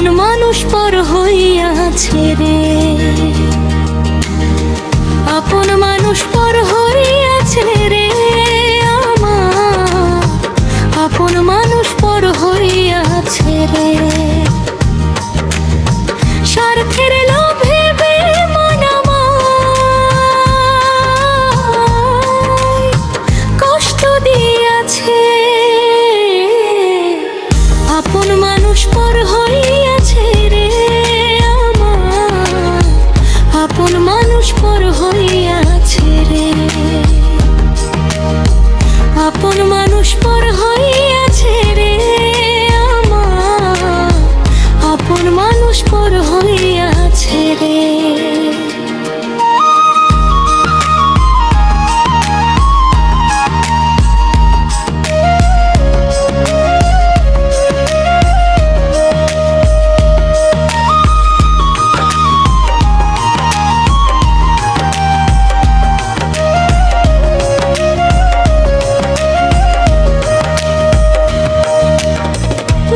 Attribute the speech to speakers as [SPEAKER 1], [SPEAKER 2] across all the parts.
[SPEAKER 1] আপন মানুষ পর হইয়াছে রে, আপন মানুষ পর হইয়াছে রে আমার, আপন মানুষ পর হইয়াছে রে। স্বার্থের লোভে বেঈমান আমায় কষ্ট দিয়াছে, আপন মানুষ পর হইয়াছে রে আমার, আপন মানুষ পর হইয়াছে রে, আপন মানুষ পর হইয়াছে রে আমার, আপন মানুষ পর হইয়াছে রে।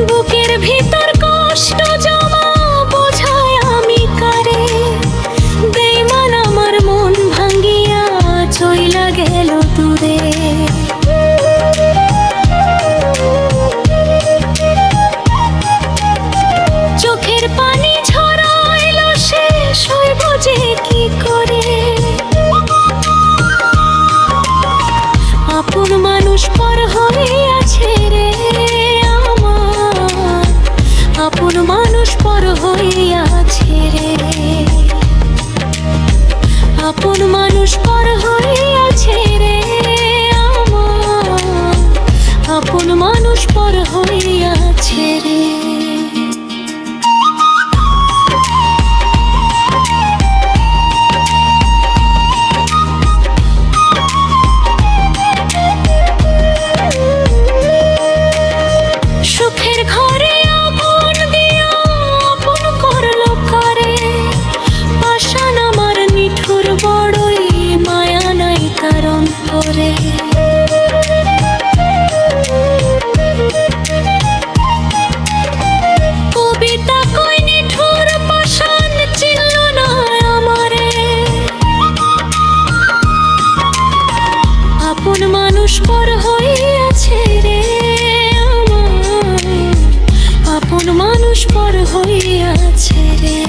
[SPEAKER 1] বুকের ভিতর কষ্ট জমা বোঝায় আমি কারে, বেঈমান আমার মন ভাঙ্গিয়া চইলা গেল দূরে। চোখের পানি ঝরাইল শেষ হইব যে কি করে, আপন মানুষ পর হইয়াছে রে আমার, আপন মানুষ পর হইয়াছে রে, আপন মানুষ পর হইয়াছে রে আমার, আপন মানুষ পর হইয়াছে রে। সুখের ঘরে আগুন দিয়া আপন করলো কারে, পাষাণ আমার নিঠুর বড়ই মায়া নাই তার অন্তরে। কবিতা কই নিঠুর পাষাণ চিনল না আমারে, আপন মানুষ পর হইয়াছে রে আমার, আপন মানুষ পর হইয়াছে রে,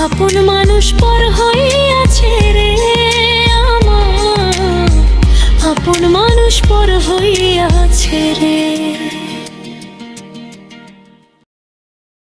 [SPEAKER 1] আপন মানুষ পর হইয়াছে রে আমার, আপন মানুষ পর হইয়াছে রে।